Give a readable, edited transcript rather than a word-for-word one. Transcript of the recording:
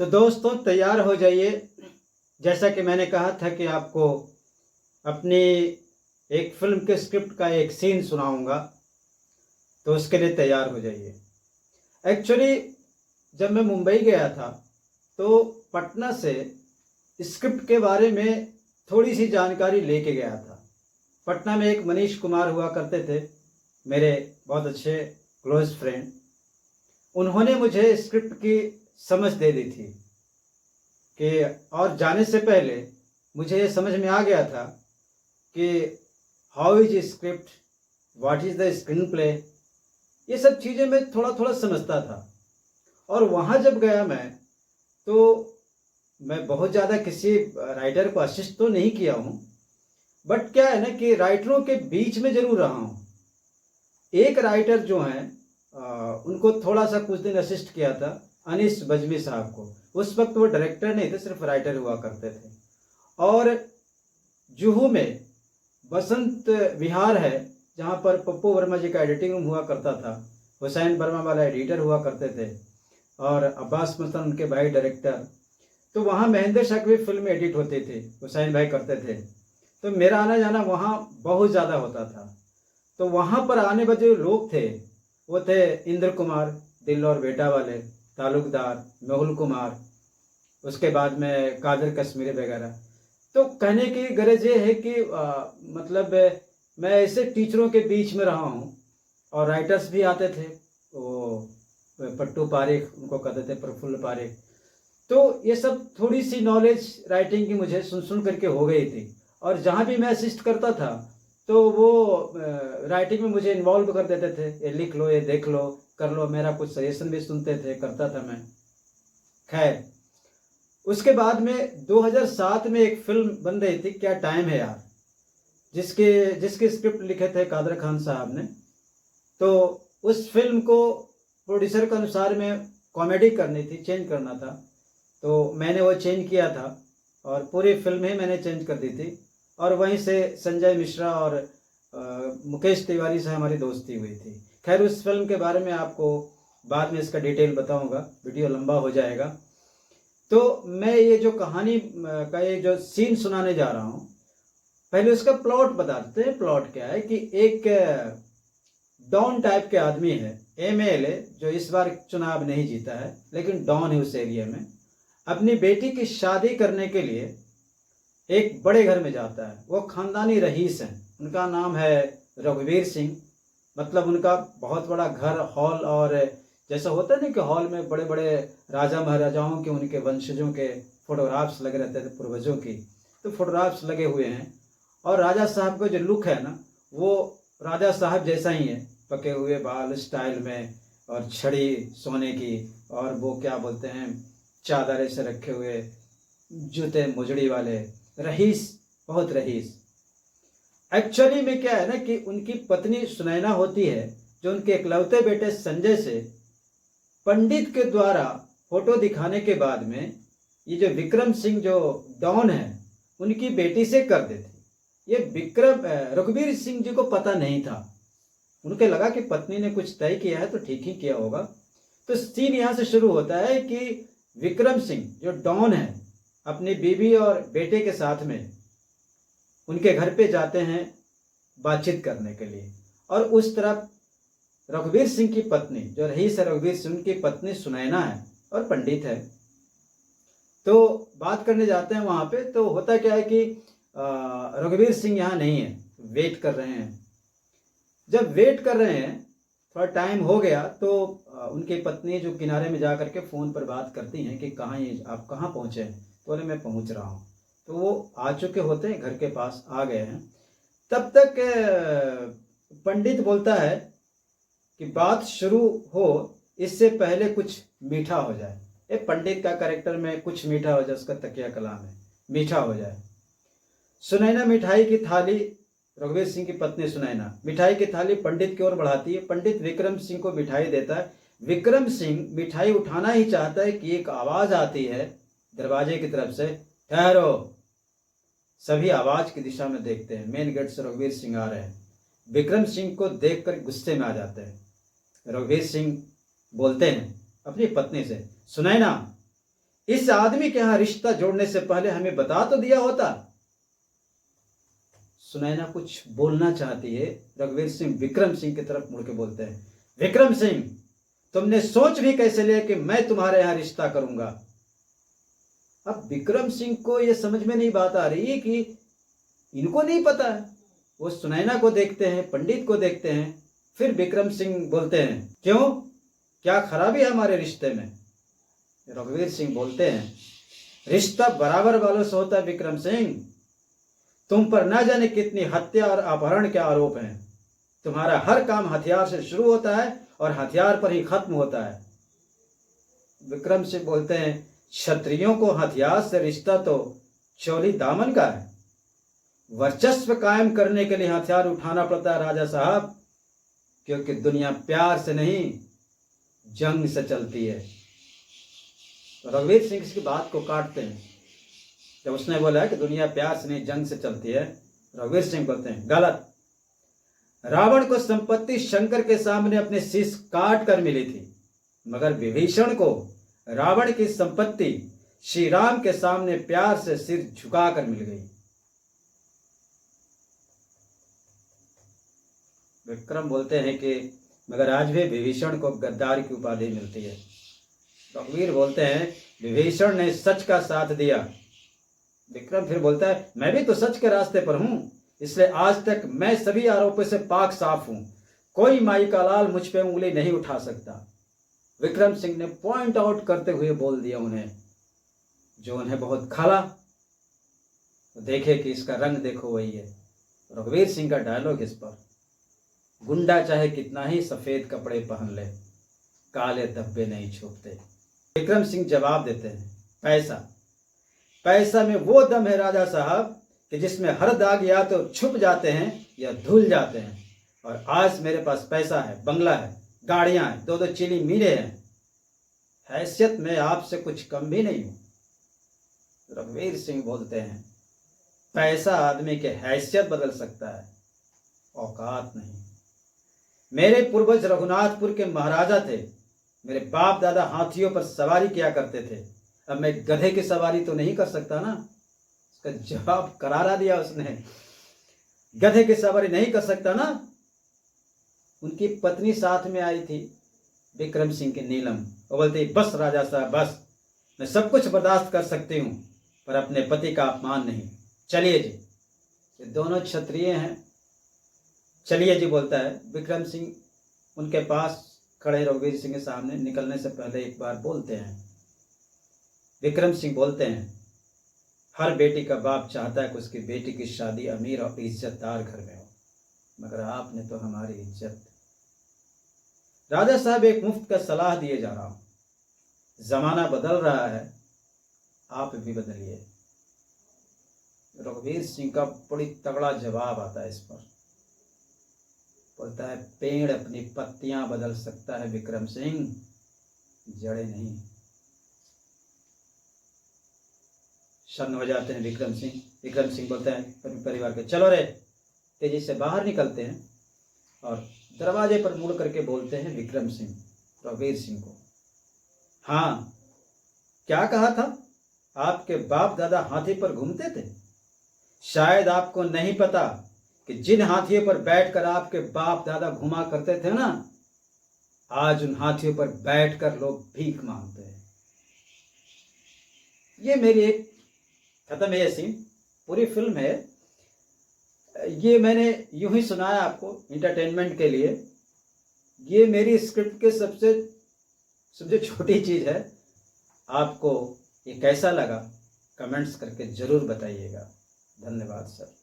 तो दोस्तों तैयार हो जाइए। जैसा कि मैंने कहा था कि आपको अपनी एक फ़िल्म के स्क्रिप्ट का एक सीन सुनाऊँगा, तो उसके लिए तैयार हो जाइए। एक्चुअली जब मैं मुंबई गया था, तो पटना से स्क्रिप्ट के बारे में थोड़ी-सी जानकारी लेके गया था। पटना में एक मनीष कुमार हुआ करते थे, मेरे बहुत अच्छे क्लोज़ फ्रेंड। उन्होंने मुझे स्क्रिप्ट की समझ दे दी थी कि और जाने से पहले मुझे ये समझ में आ गया था कि how is script, what is the screen play, ये सब चीज़ें मैं थोड़ा-थोड़ा समझता था। और वहाँ जब गया मैं, तो मैं बहुत ज़्यादा किसी राइटर को असिस्ट तो नहीं किया हूँ, बट क्या है ना कि राइटरों के बीच में ज़रूर रहा हूँ। एक राइटर जो हैं उनको थोड़ा-सा कुछ दिन असिस्ट किया था, अनीस बज्मी साहब को। उस वक़्त वो डायरेक्टर नहीं थे, सिर्फ़ राइटर हुआ करते थे। और जुहू में बसंत विहार है, जहाँ पर पप्पू वर्मा जी का एडिटिंग रूम हुआ करता था। हुसैन वर्मा वाला एडिटर हुआ करते थे और अब्बास मस्तान उनके भाई डायरेक्टर। तो वहाँ महेंद्र शाह की भी फ़िल्म एडिट होती थी, हुसैन भाई करते थे। तो मेरा आना-जाना वहाँ बहुत ज़्यादा होता था। तो वहाँ पर आने वाले जो लोग थे, वो थे इंद्र कुमार, दिल और बेटा वाले, तालुकदार, मेहुल कुमार, उसके बाद में कादर कश्मीरी वगैरह। तो कहने की गरज ये है कि मतलब मैं ऐसे टीचरों के बीच में रहा हूँ और राइटर्स भी आते थे। वो पट्टू पारेख उनको कहते थे, प्रफुल्ल पारेख। तो ये सब थोड़ी-सी नॉलेज राइटिंग की मुझे सुन-सुन करके हो गई थी। और जहाँ भी मैं असिस्ट करता था, तो वो राइटिंग में मुझे इन्वॉल्व कर देते थे। ये लिख लो, ये देख लो, कर लो, मेरा कुछ सजेशन भी सुनते थे, करता था मैं। खैर, उसके बाद में 2007 में एक फ़िल्म बन रही थी, क्या टाइम है यार, जिसके स्क्रिप्ट लिखे थे कादर खान साहब ने। तो उस फ़िल्म को प्रोड्यूसर के अनुसार में कॉमेडी करनी थी, चेंज करना था। तो मैंने वो चेंज किया था और पूरी फ़िल्म ही मैंने चेंज कर दी थी। और वहीं से संजय मिश्रा और मुकेश तिवारी से हमारी दोस्ती हुई थी। खैर उस फ़िल्म के बारे में आपको बाद में इसका डिटेल बताऊँगा, वीडियो लंबा हो जाएगा। तो मैं ये जो कहानी का ये जो सीन सुनाने जा रहा हूँ, पहले उसका प्लॉट बता देते हैं। प्लॉट क्या है कि एक डॉन टाइप के आदमी है, एमएलए, जो इस बार चुनाव नहीं जीता है, लेकिन डॉन है उस एरिया में। अपनी बेटी की शादी करने के लिए एक बड़े घर में जाता है। वो खानदानी रईस हैं, उनका नाम है रघुवीर सिंह। मतलब उनका बहुत बड़ा घर, हॉल, और जैसा होता है ना कि हॉल में बड़े बड़े राजा महाराजाओं के, उनके वंशजों के फोटोग्राफ्स लगे रहते थे, पूर्वजों की। तो फोटोग्राफ्स लगे हुए हैं और राजा साहब का जो लुक है ना, वो राजा साहब जैसा ही है, पके हुए बाल स्टाइल में, और छड़ी सोने की, और वो क्या बोलते हैं, चादर ऐसे रखे हुए, जूते मुजड़ी वाले, रईस, बहुत रईस। एक्चुअली में क्या है ना कि उनकी पत्नी सुनैना होती है, जो उनके इकलौते बेटे संजय से पंडित के द्वारा फोटो दिखाने के बाद में ये जो विक्रम सिंह जो डॉन है, उनकी बेटी से कर देती। ये रघुवीर सिंह जी को पता नहीं था। उनके लगा कि पत्नी ने कुछ तय किया है तो ठीक ही किया होगा। तो सीन यहाँ से शुरू होता है कि विक्रम सिंह जो डॉन है, अपनी बीवी और बेटे के साथ में उनके घर पे जाते हैं बातचीत करने के लिए। और उस तरफ रघुवीर सिंह की पत्नी, जो रईस है रघुवीर सिंह, उनकी पत्नी सुनैना है और पंडित है। तो बात करने जाते हैं वहाँ पे। तो होता क्या है कि रघुवीर सिंह यहाँ नहीं है, वेट कर रहे हैं। जब वेट कर रहे हैं, थोड़ा टाइम हो गया, तो उनकी पत्नी जो किनारे में जा करके फ़ोन पर बात करती हैं कि कहाँ ये, आप कहाँ पहुँचे हैं? तो बोले मैं पहुँच रहा हूँ। तो वो आ चुके होते हैं, घर के पास आ गए हैं। तब तक पंडित बोलता है कि बात शुरू हो इससे पहले कुछ मीठा हो जाए। ये पंडित का कैरेक्टर में कुछ मीठा हो जाए, उसका तकिया कलाम है, मीठा हो जाए। सुनैना मिठाई की थाली, रघुवीर सिंह की पत्नी सुनैना मिठाई की थाली पंडित की ओर बढ़ाती है। पंडित विक्रम सिंह को मिठाई देता है। विक्रम सिंह मिठाई उठाना ही चाहता है कि एक आवाज आती है दरवाजे की तरफ से, ठहरो। सभी आवाज की दिशा में देखते हैं, मेन गेट से रघुवीर सिंह आ रहे हैं। विक्रम सिंह को देखकर गुस्से में आ जाते हैं। रघुवीर सिंह बोलते हैं अपनी पत्नी से, सुनैना, इस आदमी के यहाँ रिश्ता जोड़ने से पहले हमें बता तो दिया होता। सुनैना कुछ बोलना चाहती है। रघुवीर सिंह विक्रम सिंह की तरफ मुड़ के बोलते हैं, विक्रम सिंह, तुमने सोच भी कैसे लिया कि मैं तुम्हारे यहाँ रिश्ता करूंगा? अब विक्रम सिंह को यह समझ में नहीं बात आ रही कि इनको नहीं पता है। वो सुनैना को देखते हैं, पंडित को देखते हैं, फिर विक्रम सिंह बोलते हैं, क्यों, क्या खराबी है हमारे रिश्ते में? रघुवीर सिंह बोलते हैं, रिश्ता बराबर वालों से होता है विक्रम सिंह। तुम पर ना जाने कितनी हत्या और अपहरण के आरोप हैं। तुम्हारा हर काम हथियार से शुरू होता है और हथियार पर ही खत्म होता है। विक्रम सिंह बोलते हैं, क्षत्रियों को हथियार से रिश्ता तो चोली दामन का है। वर्चस्व कायम करने के लिए हथियार उठाना पड़ता है राजा साहब, क्योंकि दुनिया प्यार से नहीं जंग से चलती है। रघुवीर सिंह इसकी बात को काटते हैं। जब उसने बोला कि दुनिया प्यार से नहीं जंग से चलती है, रघुवीर सिंह बोलते हैं, गलत। रावण को संपत्ति शंकर के सामने अपने शीश काट कर मिली थी, मगर विभीषण को रावण की संपत्ति श्री राम के सामने प्यार से सिर झुकाकर मिल गई। विक्रम बोलते हैं कि मगर आज भी विभीषण को गद्दार की उपाधि मिलती है। रघुवीर बोलते हैं, विभीषण ने सच का साथ दिया। विक्रम फिर बोलता है, मैं भी तो सच के रास्ते पर हूं, इसलिए आज तक मैं सभी आरोपों से पाक साफ हूं। कोई माई का लाल मुझ पे उंगली नहीं उठा सकता। विक्रम सिंह ने पॉइंट आउट करते हुए बोल दिया उन्हें, जो उन्हें बहुत खला। तो देखे कि इसका रंग देखो वही है। रघुवीर सिंह का डायलॉग इस पर, गुंडा चाहे कितना ही सफेद कपड़े पहन ले, काले धब्बे नहीं छूटते। विक्रम सिंह जवाब देते हैं, पैसा, पैसा में वो दम है राजा साहब कि जिसमें हर दाग या तो छुप जाते हैं या धुल जाते हैं। और आज मेरे पास पैसा है, बंगला है, गाड़ियां हैं, 2-2 चीनी मीरे हैं। हैसियत में आपसे कुछ कम भी नहीं हूं। रघुवीर सिंह बोलते हैं, पैसा आदमी के हैसियत बदल सकता है, औकात नहीं। मेरे पूर्वज रघुनाथपुर के महाराजा थे। मेरे बाप दादा हाथियों पर सवारी किया करते थे। अब मैं गधे की सवारी तो नहीं कर सकता ना। उसका जवाब करारा दिया उसने, गधे की सवारी नहीं कर सकता ना। उनकी पत्नी साथ में आई थी विक्रम सिंह की, नीलम। वो बोलती, बस राजा साहब बस, मैं सब कुछ बर्दाश्त कर सकती हूँ पर अपने पति का अपमान नहीं। चलिए जी, ये दोनों क्षत्रिय हैं, चलिए जी बोलता है। विक्रम सिंह उनके पास खड़े रघुवीर सिंह के सामने निकलने से पहले एक बार बोलते हैं। विक्रम सिंह बोलते हैं, हर बेटी का बाप चाहता है कि उसकी बेटी की शादी अमीर और इज्जतदार घर में हो, मगर आपने तो हमारी इज्जत। राजा साहब, एक मुफ्त का सलाह दिए जा रहा हूं। जमाना बदल रहा है, आप भी बदलिए। रघुवीर सिंह का बड़ी तगड़ा जवाब आता है इस पर। बोलता है, पेड़ अपनी पत्तियां बदल सकता है विक्रम सिंह, जड़ें नहीं। शर्म हो जाते हैं विक्रम सिंह। विक्रम सिंह बोलता है परिवार के, चलो रे। तेजी से बाहर निकलते हैं और दरवाजे पर मुड़ करके बोलते हैं विक्रम सिंह रघुवीर सिंह को, हाँ क्या कहा था? आपके बाप दादा हाथी पर घूमते थे। शायद आपको नहीं पता कि जिन हाथियों पर बैठकर आपके बाप दादा घुमा करते थे ना, आज उन हाथियों पर बैठकर लोग भीख मांगते हैं। ये मेरी एक खत्म है सीन, पूरी फिल्म है। ये मैंने यूं ही सुनाया आपको एंटरटेनमेंट के लिए। ये मेरी स्क्रिप्ट के सबसे छोटी चीज है। आपको ये कैसा लगा कमेंट्स करके जरूर बताइएगा। धन्यवाद सर।